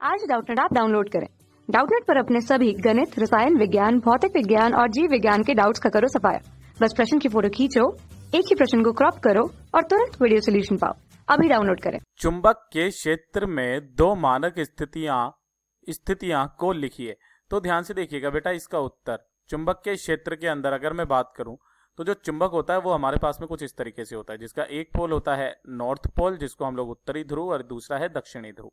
आज Doubtnut app download करें। Doubtnut पर अपने सभी गणित, रसायन विज्ञान, भौतिक विज्ञान और जीव विज्ञान के डाउट्स का करो सफाया। बस प्रश्न की फोटो खींचो, एक ही प्रश्न को क्रॉप करो और तुरंत वीडियो सोल्यूशन पाओ। अभी डाउनलोड करें। चुंबक के क्षेत्र में दो मानक स्थितियां को लिखिए। तो ध्यान से देखिएगा बेटा, इसका उत्तर चुंबक के क्षेत्र के अंदर अगर मैं बात करूं तो जो चुंबक होता है वो हमारे पास में कुछ इस तरीके से होता है, जिसका एक पोल होता है नॉर्थ पोल, जिसको हम लोग उत्तरी ध्रुव, और दूसरा है दक्षिणी ध्रुव।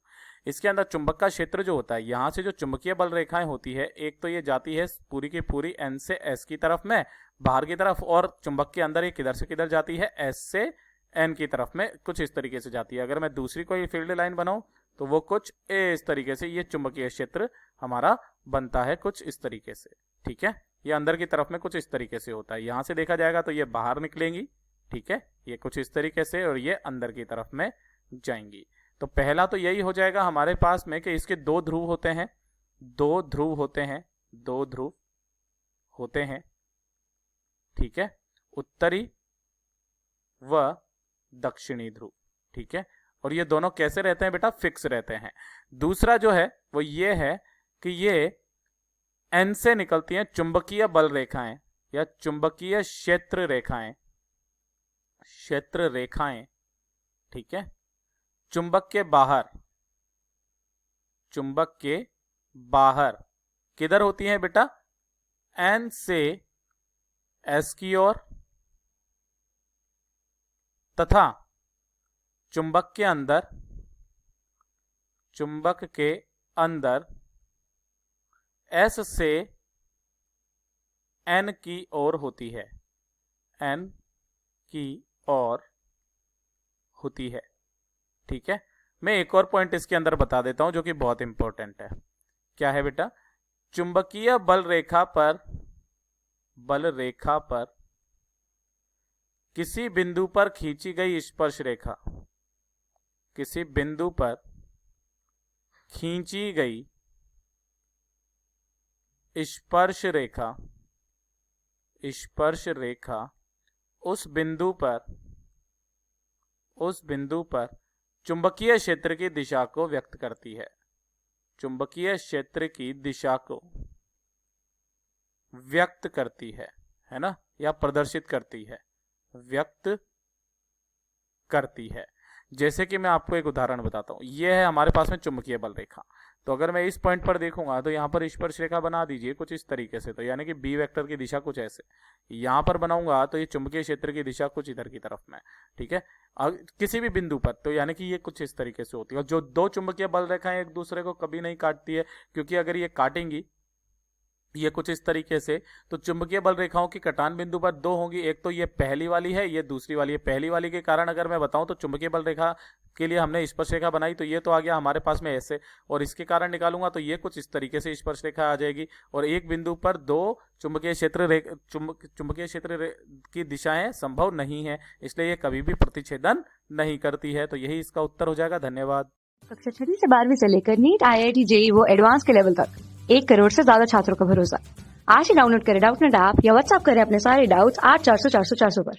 इसके अंदर चुंबक का क्षेत्र जो होता है, यहाँ से जो चुंबकीय बल रेखाएं होती है, एक तो ये जाती है पूरी की पूरी N से S की तरफ में बाहर की तरफ, और चुंबक के अंदर ये किधर से किधर जाती है, S से N की तरफ में कुछ इस तरीके से जाती है। अगर मैं दूसरी कोई फील्ड लाइन बनाऊं तो वो कुछ इस तरीके से ये चुंबकीय क्षेत्र हमारा बनता है, कुछ इस तरीके से। ठीक है, ये अंदर की तरफ में कुछ इस तरीके से होता है। यहां से देखा जाएगा तो ये बाहर निकलेंगी, ठीक है, ये कुछ इस तरीके से, और ये अंदर की तरफ में जाएंगी। तो पहला तो यही हो जाएगा हमारे पास में कि इसके दो ध्रुव होते हैं, दो ध्रुव होते हैं, दो ध्रुव होते हैं, ठीक है, उत्तरी व दक्षिणी ध्रुव। ठीक है, और ये दोनों कैसे रहते हैं बेटा, फिक्स रहते हैं। दूसरा जो है वो ये है कि ये N से निकलती हैं चुंबकीय बल रेखाएं या चुंबकीय क्षेत्र रेखाएं, क्षेत्र रेखाएं, ठीक है, चुंबक के बाहर, चुंबक के बाहर किधर होती हैं बेटा, N से S की ओर, तथा चुंबक के अंदर, चुंबक के अंदर S से N की ओर होती है, N की ओर होती है। ठीक है, मैं एक और पॉइंट इसके अंदर बता देता हूं जो कि बहुत इंपॉर्टेंट है। क्या है बेटा, चुंबकीय बल रेखा पर, बल रेखा पर किसी बिंदु पर खींची गई स्पर्श रेखा, किसी बिंदु पर खींची गई स्पर्श रेखा, स्पर्श रेखा उस बिंदु पर चुंबकीय क्षेत्र की दिशा को व्यक्त करती है, चुंबकीय क्षेत्र की दिशा को व्यक्त करती है ना, या प्रदर्शित करती है, व्यक्त करती है। जैसे कि मैं आपको एक उदाहरण बताता हूं, यह है हमारे पास में चुंबकीय बल रेखा। तो अगर मैं इस पॉइंट पर देखूंगा तो यहां पर स्पर्श रेखा बना दीजिए कुछ इस तरीके से, तो यानी कि बी वेक्टर की दिशा कुछ ऐसे। यहां पर बनाऊंगा तो ये चुंबकीय क्षेत्र की दिशा कुछ इधर की तरफ में, ठीक है, किसी भी बिंदु पर, तो यानी कि ये कुछ इस तरीके से होती है। और जो दो चुंबकीय बल रेखाएं एक दूसरे को कभी नहीं काटती है, क्योंकि अगर ये काटेंगी ये कुछ इस तरीके से, तो चुंबकीय बल रेखाओं की कटान बिंदु पर दो होंगी, एक तो ये पहली वाली है, ये दूसरी वाली है। पहली वाली के कारण अगर मैं बताऊं तो चुंबकीय बल रेखा के लिए हमने स्पर्श रेखा बनाई, तो ये तो आ गया हमारे पास में ऐसे, और इसके कारण निकालूंगा तो ये कुछ इस तरीके से स्पर्श रेखा आ जाएगी। और एक बिंदु पर दो चुंबकीय क्षेत्र की दिशाएं संभव नहीं है, इसलिए ये कभी भी प्रतिच्छेदन नहीं करती है। तो यही इसका उत्तर हो जाएगा। धन्यवाद। कक्षा 6 से 12वीं से लेकर नीट, IIT, JEE वो एडवांस के लेवल तक 1 करोड़ से ज्यादा छात्रों का भरोसा। आज ही डाउनलोड करें डाउटनेट ऐप या व्हाट्सएप करें अपने सारे डाउट्स 8400 400 400 पर।